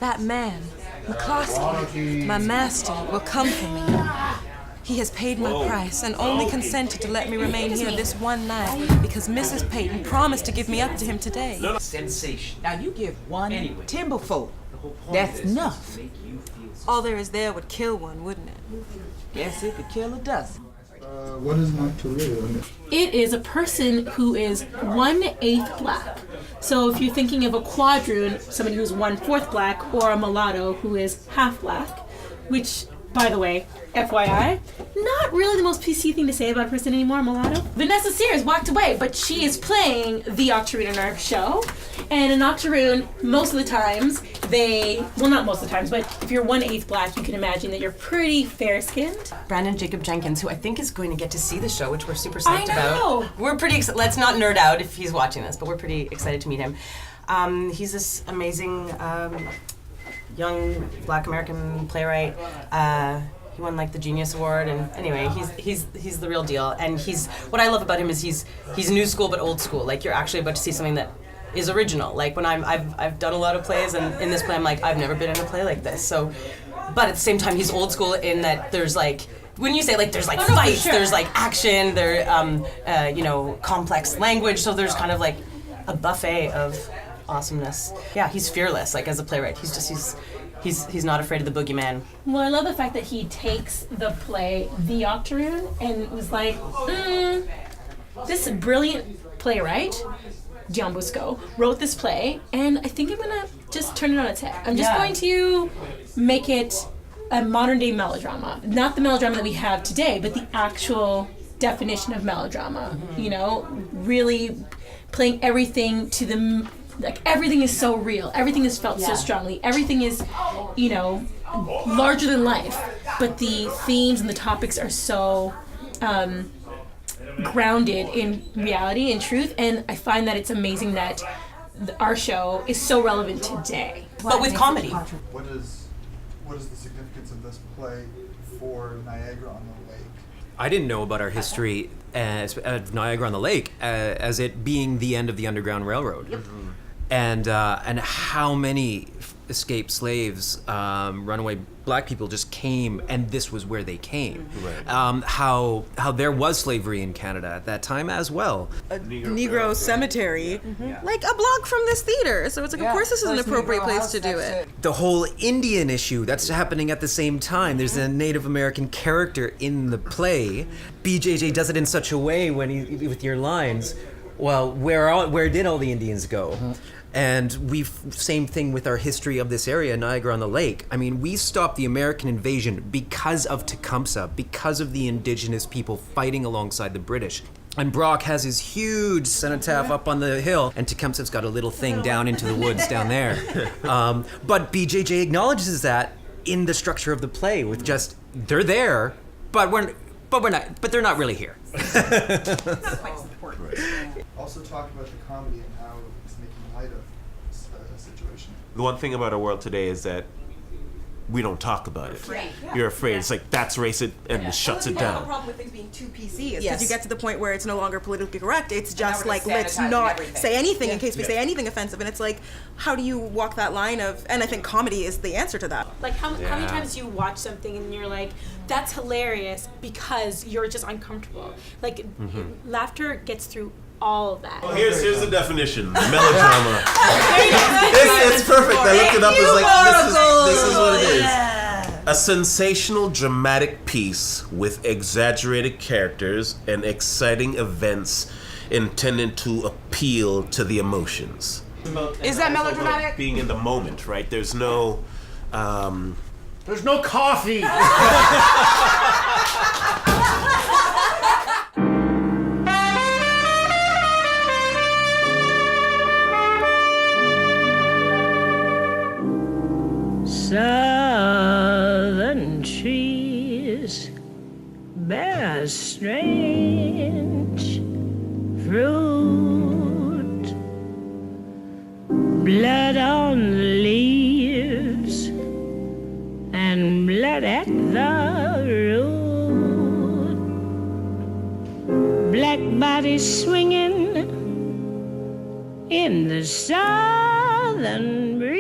That man, McCloskey, my master, will come for me. He has paid my price and only consented to let me remain here this one night because Mrs. Peyton promised to give me up to him today. Sensation. Now you give one timberfolk. That's enough. All there is there would kill one, wouldn't it? Guess it could kill a dozen. What is an Octoroon? It is a person who is 1/8 black. So if you're thinking of a quadroon, somebody who's 1/4 black, or a mulatto who is half black, which, by the way, FYI, not really the most PC thing to say about a person anymore, mulatto. Vanessa Sears walked away, but she is playing the Octoroon in our show. And an Octoroon, most of the times, well, not most of the times, but if you're 1/8 black, you can imagine that you're pretty fair-skinned. Brandon Jacobs-Jenkins, who I think is going to get to see the show, which we're super psyched I know. about. We're pretty let's not nerd out if he's watching this, but we're pretty excited to meet him. He's this amazing young Black American playwright. He won like the Genius Award, and anyway, he's the real deal. And what I love about him is he's new school but old school. Like, you're actually about to see something that is original. Like, when I've done a lot of plays, and in this play I'm like, I've never been in a play like this. So, but at the same time, he's old school in that there's like, when you say like there's like fights, sure, there's like action, there complex language. So there's kind of like a buffet of awesomeness. Yeah, he's fearless. Like, as a playwright, he's not afraid of the boogeyman. Well, I love the fact that he takes the play The Octoroon and was like, this brilliant playwright, John Busco, wrote this play, and I think I'm gonna just turn it on its head. I'm just going to make it a modern day melodrama. Not the melodrama that we have today, but the actual definition of melodrama. Mm-hmm. You know, really playing everything to the, like, everything is so real. Everything is felt so strongly. Everything is, larger than life. But the themes and the topics are so grounded in reality and truth. And I find that it's amazing that our show is so relevant today. But with comedy. What is the significance of this play for Niagara on the Lake? I didn't know about our history of Niagara on the Lake as it being the end of the Underground Railroad. Yep. And how many escaped slaves, runaway black people just came, and this was where they came. Right. How there was slavery in Canada at that time as well. A Negro cemetery, like a block from this theater. So it's like, of course this is an appropriate place to do it. The whole Indian issue, that's happening at the same time. There's a Native American character in the play. BJJ does it in such a way with your lines, well, where did all the Indians go? Mm-hmm. And same thing with our history of this area, Niagara on the Lake. I mean, we stopped the American invasion because of Tecumseh, because of the indigenous people fighting alongside the British. And Brock has his huge cenotaph up on the hill, and Tecumseh's got a little thing down into the woods down there. But BJJ acknowledges that in the structure of the play, with just, they're there, but they're not really here. Also talk about the comedy and how it's making light of a situation. The one thing about our world today is that we don't talk about it. You're afraid. It's like, that's racist, and it shuts it The down. problem with things being too PC is because you get to the point where it's no longer politically correct. It's just like, let's not say anything in case we say anything offensive. And it's like, how do you walk that line of, and I think comedy is the answer to that. Like, how many times do you watch something and you're like, that's hilarious, because you're just uncomfortable. Like, laughter gets through all of that. Well, here's the definition: melodrama. It's perfect. I looked it up. It's like, this is what it is: a sensational, dramatic piece with exaggerated characters and exciting events intended to appeal to the emotions. Is that melodramatic? Being in the moment, right? There's no coffee. Southern trees bear strange fruit, blood on the leaves and blood at the root, black bodies swinging in the southern breeze.